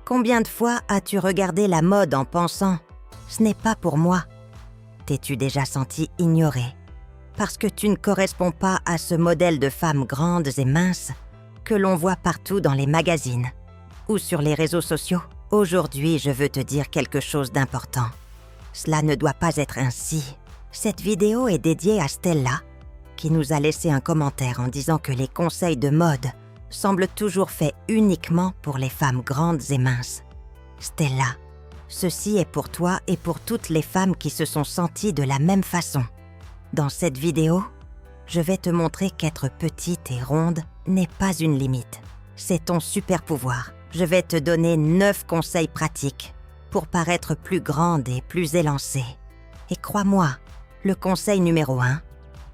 Combien de fois as-tu regardé la mode en pensant « ce n'est pas pour moi » T'es-tu déjà senti ignoré parce que tu ne corresponds pas à ce modèle de femmes grandes et minces que l'on voit partout dans les magazines ou sur les réseaux sociaux? Aujourd'hui, je veux te dire quelque chose d'important. Cela ne doit pas être ainsi. Cette vidéo est dédiée à Stella, qui nous a laissé un commentaire en disant que les conseils de mode semblent toujours faits uniquement pour les femmes grandes et minces. Stella, ceci est pour toi et pour toutes les femmes qui se sont senties de la même façon. Dans cette vidéo, je vais te montrer qu'être petite et ronde n'est pas une limite. C'est ton super pouvoir. Je vais te donner 9 conseils pratiques pour paraître plus grande et plus élancée. Et crois-moi, le conseil numéro 1,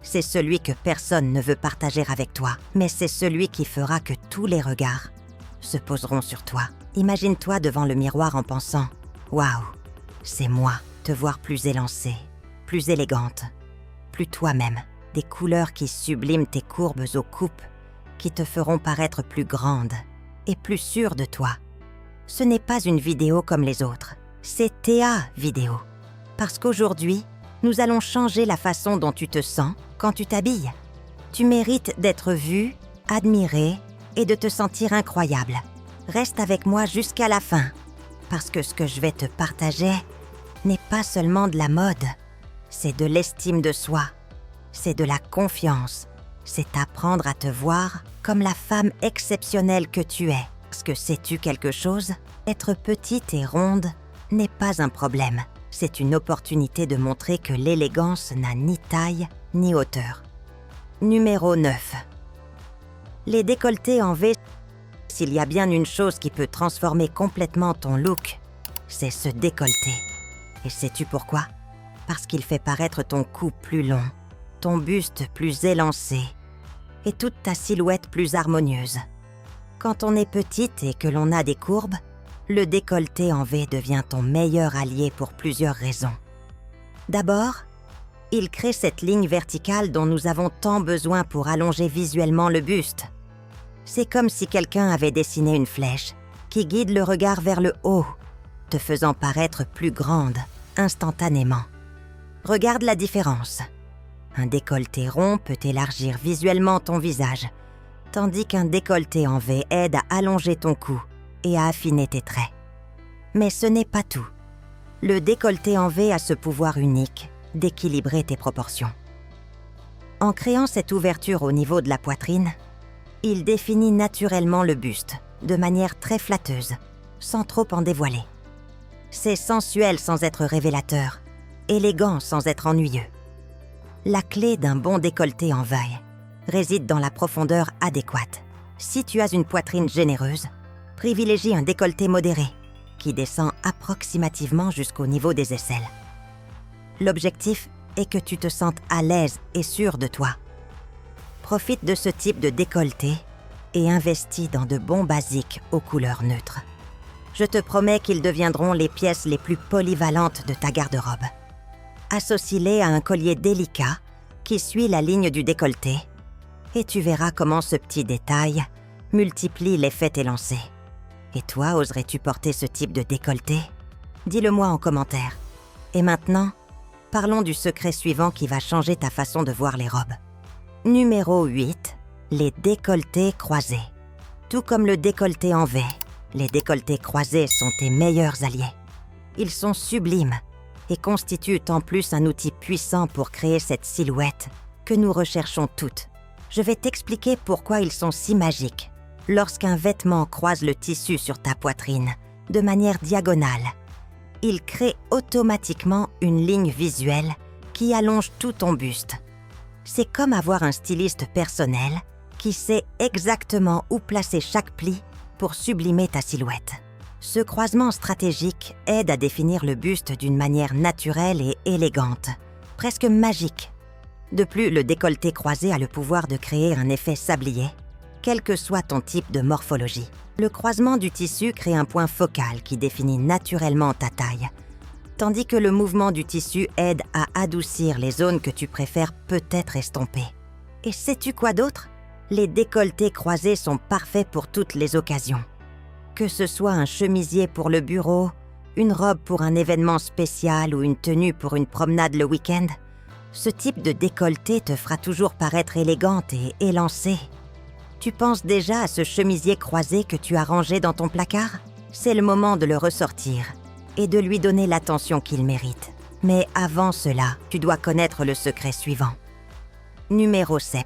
c'est celui que personne ne veut partager avec toi, mais c'est celui qui fera que tous les regards se poseront sur toi. Imagine-toi devant le miroir en pensant « Waouh, c'est moi !» Te voir plus élancée, plus élégante, plus toi-même. Des couleurs qui subliment tes courbes aux coupes, qui te feront paraître plus grande et plus sûre de toi. Ce n'est pas une vidéo comme les autres, c'est ta vidéo. Parce qu'aujourd'hui, nous allons changer la façon dont tu te sens quand tu t'habilles. Tu mérites d'être vue, admirée et de te sentir incroyable. Reste avec moi jusqu'à la fin, parce que ce que je vais te partager n'est pas seulement de la mode, c'est de l'estime de soi, c'est de la confiance, c'est apprendre à te voir comme la femme exceptionnelle que tu es. Parce que sais-tu quelque chose? Être petite et ronde n'est pas un problème. C'est une opportunité de montrer que l'élégance n'a ni taille ni hauteur. Numéro 9. Les décolletés en V. S'il y a bien une chose qui peut transformer complètement ton look, c'est ce décolleté. Et sais-tu pourquoi? Parce qu'il fait paraître ton cou plus long, ton buste plus élancé et toute ta silhouette plus harmonieuse. Quand on est petite et que l'on a des courbes, le décolleté en V devient ton meilleur allié pour plusieurs raisons. D'abord, il crée cette ligne verticale dont nous avons tant besoin pour allonger visuellement le buste. C'est comme si quelqu'un avait dessiné une flèche qui guide le regard vers le haut, te faisant paraître plus grande instantanément. Regarde la différence. Un décolleté rond peut élargir visuellement ton visage, tandis qu'un décolleté en V aide à allonger ton cou et à affiner tes traits. Mais ce n'est pas tout. Le décolleté en V a ce pouvoir unique d'équilibrer tes proportions. En créant cette ouverture au niveau de la poitrine, il définit naturellement le buste de manière très flatteuse, sans trop en dévoiler. C'est sensuel sans être révélateur, élégant sans être ennuyeux. La clé d'un bon décolleté en V réside dans la profondeur adéquate. Si tu as une poitrine généreuse, privilégie un décolleté modéré qui descend approximativement jusqu'au niveau des aisselles. L'objectif est que tu te sentes à l'aise et sûr de toi. Profite de ce type de décolleté et investis dans de bons basiques aux couleurs neutres. Je te promets qu'ils deviendront les pièces les plus polyvalentes de ta garde-robe. Associe-les à un collier délicat qui suit la ligne du décolleté et tu verras comment ce petit détail multiplie l'effet élancé. Et toi, oserais-tu porter ce type de décolleté? Dis-le-moi en commentaire. Et maintenant, parlons du secret suivant qui va changer ta façon de voir les robes. Numéro 8. Les décolletés croisés. Tout comme le décolleté en V, les décolletés croisés sont tes meilleurs alliés. Ils sont sublimes et constituent en plus un outil puissant pour créer cette silhouette que nous recherchons toutes. Je vais t'expliquer pourquoi ils sont si magiques. Lorsqu'un vêtement croise le tissu sur ta poitrine de manière diagonale, il crée automatiquement une ligne visuelle qui allonge tout ton buste. C'est comme avoir un styliste personnel qui sait exactement où placer chaque pli pour sublimer ta silhouette. Ce croisement stratégique aide à définir le buste d'une manière naturelle et élégante, presque magique. De plus, le décolleté croisé a le pouvoir de créer un effet sablier, quel que soit ton type de morphologie. Le croisement du tissu crée un point focal qui définit naturellement ta taille, tandis que le mouvement du tissu aide à adoucir les zones que tu préfères peut-être estomper. Et sais-tu quoi d'autre? Les décolletés croisés sont parfaits pour toutes les occasions. Que ce soit un chemisier pour le bureau, une robe pour un événement spécial ou une tenue pour une promenade le week-end, ce type de décolleté te fera toujours paraître élégante et élancée. Tu penses déjà à ce chemisier croisé que tu as rangé dans ton placard? C'est le moment de le ressortir et de lui donner l'attention qu'il mérite. Mais avant cela, tu dois connaître le secret suivant. Numéro 7.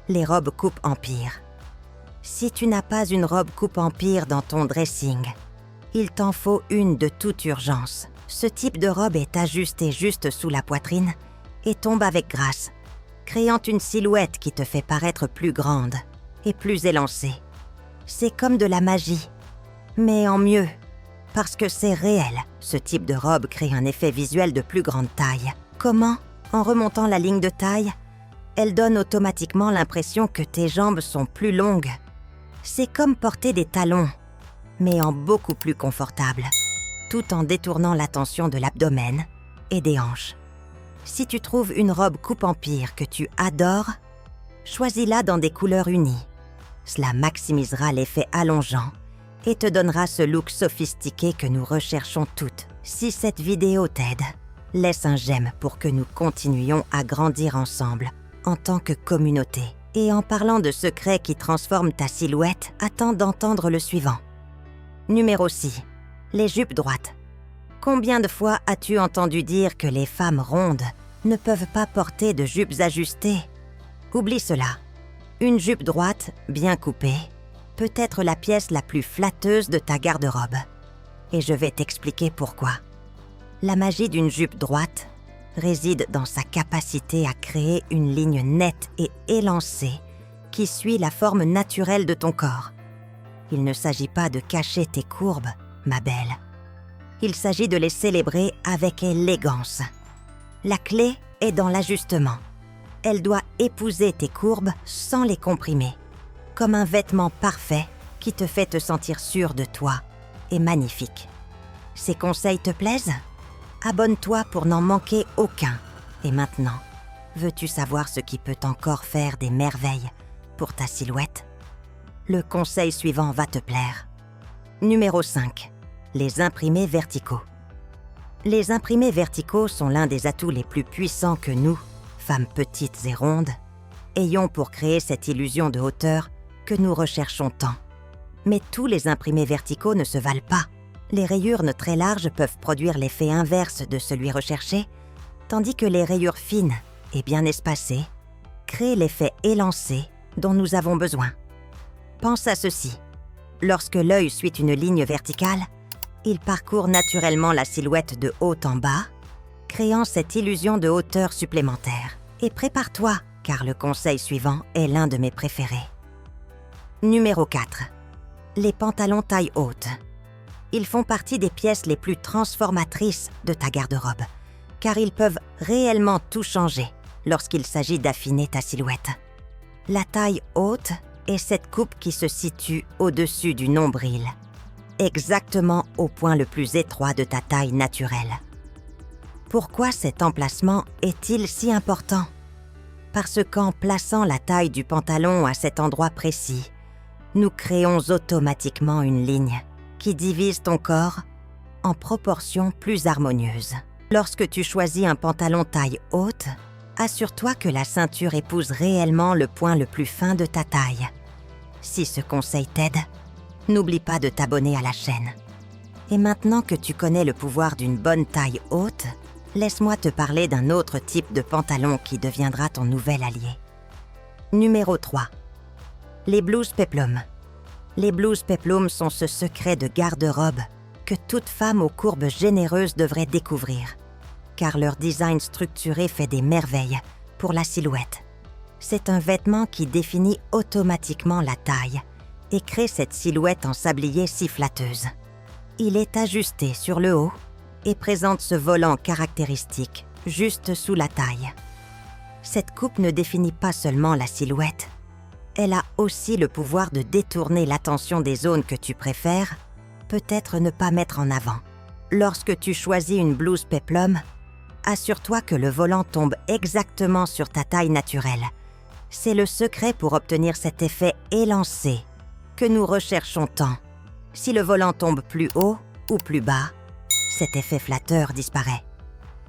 Les robes coupe-empire. Si tu n'as pas une robe coupe-empire dans ton dressing, il t'en faut une de toute urgence. Ce type de robe est ajustée juste sous la poitrine et tombe avec grâce, créant une silhouette qui te fait paraître plus grande et plus élancée. C'est comme de la magie, mais en mieux, parce que c'est réel. Ce type de robe crée un effet visuel de plus grande taille. Comment? En remontant la ligne de taille, elle donne automatiquement l'impression que tes jambes sont plus longues. C'est comme porter des talons, mais en beaucoup plus confortable, tout en détournant l'attention de l'abdomen et des hanches. Si tu trouves une robe coupe-empire que tu adores, choisis-la dans des couleurs unies. Cela maximisera l'effet allongeant et te donnera ce look sophistiqué que nous recherchons toutes. Si cette vidéo t'aide, laisse un j'aime pour que nous continuions à grandir ensemble en tant que communauté. Et en parlant de secrets qui transforment ta silhouette, attends d'entendre le suivant. Numéro 6. Les jupes droites. Combien de fois as-tu entendu dire que les femmes rondes ne peuvent pas porter de jupes ajustées? Oublie cela. Une jupe droite, bien coupée, peut être la pièce la plus flatteuse de ta garde-robe. Et je vais t'expliquer pourquoi. La magie d'une jupe droite réside dans sa capacité à créer une ligne nette et élancée qui suit la forme naturelle de ton corps. Il ne s'agit pas de cacher tes courbes, ma belle. Il s'agit de les célébrer avec élégance. La clé est dans l'ajustement. Elle doit épouser tes courbes sans les comprimer, comme un vêtement parfait qui te fait te sentir sûr de toi et magnifique. Ces conseils te plaisent? Abonne-toi pour n'en manquer aucun. Et maintenant, veux-tu savoir ce qui peut encore faire des merveilles pour ta silhouette? Le conseil suivant va te plaire. Numéro 5. Les imprimés verticaux. Les imprimés verticaux sont l'un des atouts les plus puissants que nous, femmes petites et rondes, ayons pour créer cette illusion de hauteur que nous recherchons tant. Mais tous les imprimés verticaux ne se valent pas. Les rayures très larges peuvent produire l'effet inverse de celui recherché, tandis que les rayures fines et bien espacées créent l'effet élancé dont nous avons besoin. Pense à ceci. Lorsque l'œil suit une ligne verticale, il parcourt naturellement la silhouette de haut en bas, créant cette illusion de hauteur supplémentaire. Et prépare-toi, car le conseil suivant est l'un de mes préférés. Numéro 4. Les pantalons taille haute. Ils font partie des pièces les plus transformatrices de ta garde-robe, car ils peuvent réellement tout changer lorsqu'il s'agit d'affiner ta silhouette. La taille haute est cette coupe qui se situe au-dessus du nombril, exactement au point le plus étroit de ta taille naturelle. Pourquoi cet emplacement est-il si important? Parce qu'en plaçant la taille du pantalon à cet endroit précis, nous créons automatiquement une ligne qui divise ton corps en proportions plus harmonieuses. Lorsque tu choisis un pantalon taille haute, assure-toi que la ceinture épouse réellement le point le plus fin de ta taille. Si ce conseil t'aide, n'oublie pas de t'abonner à la chaîne. Et maintenant que tu connais le pouvoir d'une bonne taille haute, laisse-moi te parler d'un autre type de pantalon qui deviendra ton nouvel allié. Numéro 3. Les blouses péplum. Les blouses péplum sont ce secret de garde-robe que toute femme aux courbes généreuses devrait découvrir, car leur design structuré fait des merveilles pour la silhouette. C'est un vêtement qui définit automatiquement la taille et crée cette silhouette en sablier si flatteuse. Il est ajusté sur le haut et présente ce volant caractéristique juste sous la taille. Cette coupe ne définit pas seulement la silhouette, elle a aussi le pouvoir de détourner l'attention des zones que tu préfères, peut-être ne pas mettre en avant. Lorsque tu choisis une blouse péplum, assure-toi que le volant tombe exactement sur ta taille naturelle. C'est le secret pour obtenir cet effet élancé que nous recherchons tant. Si le volant tombe plus haut ou plus bas, cet effet flatteur disparaît.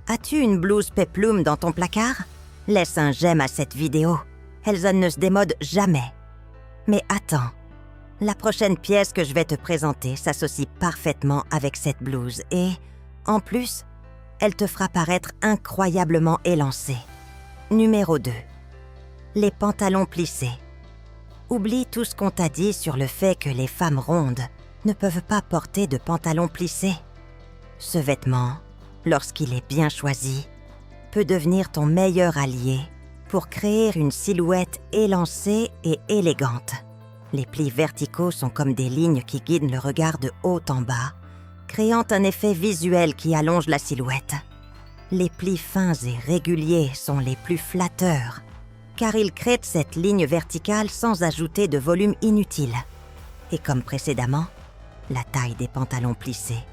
As-tu une blouse péplum dans ton placard? Laisse un j'aime à cette vidéo. Elles ne se démodent jamais. Mais attends, la prochaine pièce que je vais te présenter s'associe parfaitement avec cette blouse et, en plus, elle te fera paraître incroyablement élancée. Numéro 2. Les pantalons plissés. Oublie tout ce qu'on t'a dit sur le fait que les femmes rondes ne peuvent pas porter de pantalons plissés. Ce vêtement, lorsqu'il est bien choisi, peut devenir ton meilleur allié pour créer une silhouette élancée et élégante. Les plis verticaux sont comme des lignes qui guident le regard de haut en bas, créant un effet visuel qui allonge la silhouette. Les plis fins et réguliers sont les plus flatteurs, car ils créent cette ligne verticale sans ajouter de volume inutile. Et comme précédemment, la taille des pantalons plissés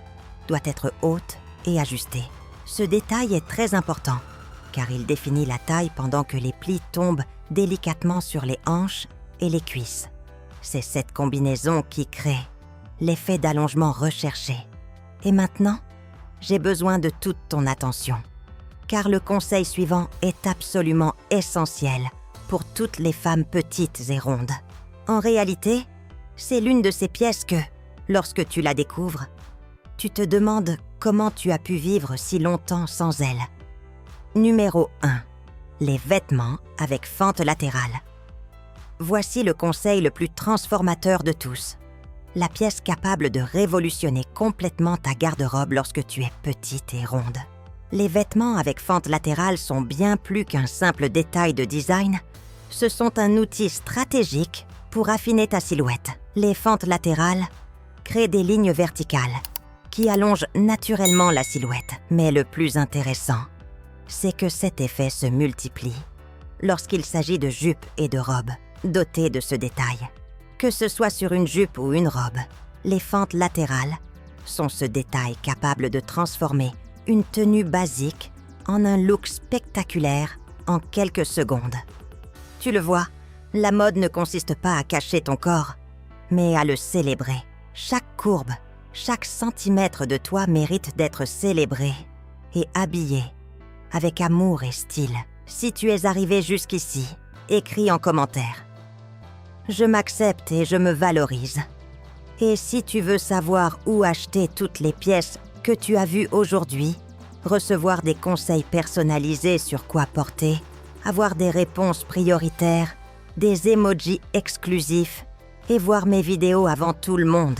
doit être haute et ajustée. Ce détail est très important, car il définit la taille pendant que les plis tombent délicatement sur les hanches et les cuisses. C'est cette combinaison qui crée l'effet d'allongement recherché. Et maintenant, j'ai besoin de toute ton attention, car le conseil suivant est absolument essentiel pour toutes les femmes petites et rondes. En réalité, c'est l'une de ces pièces que, lorsque tu la découvres, tu te demandes comment tu as pu vivre si longtemps sans elle. Numéro 1. Les vêtements avec fente latérale. Voici le conseil le plus transformateur de tous. La pièce capable de révolutionner complètement ta garde-robe lorsque tu es petite et ronde. Les vêtements avec fente latérale sont bien plus qu'un simple détail de design. Ce sont un outil stratégique pour affiner ta silhouette. Les fentes latérales créent des lignes verticales qui allongent naturellement la silhouette. Mais le plus intéressant, c'est que cet effet se multiplie lorsqu'il s'agit de jupes et de robes dotées de ce détail. Que ce soit sur une jupe ou une robe, les fentes latérales sont ce détail capable de transformer une tenue basique en un look spectaculaire en quelques secondes. Tu le vois, la mode ne consiste pas à cacher ton corps, mais à le célébrer. Chaque courbe, chaque centimètre de toi mérite d'être célébré et habillé avec amour et style. Si tu es arrivé jusqu'ici, écris en commentaire. Je m'accepte et je me valorise. Et si tu veux savoir où acheter toutes les pièces que tu as vues aujourd'hui, recevoir des conseils personnalisés sur quoi porter, avoir des réponses prioritaires, des emojis exclusifs et voir mes vidéos avant tout le monde,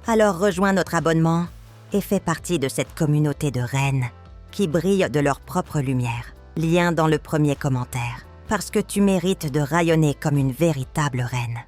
alors rejoins notre abonnement et fais partie de cette communauté de reines qui brillent de leur propre lumière. Lien dans le premier commentaire. Parce que tu mérites de rayonner comme une véritable reine.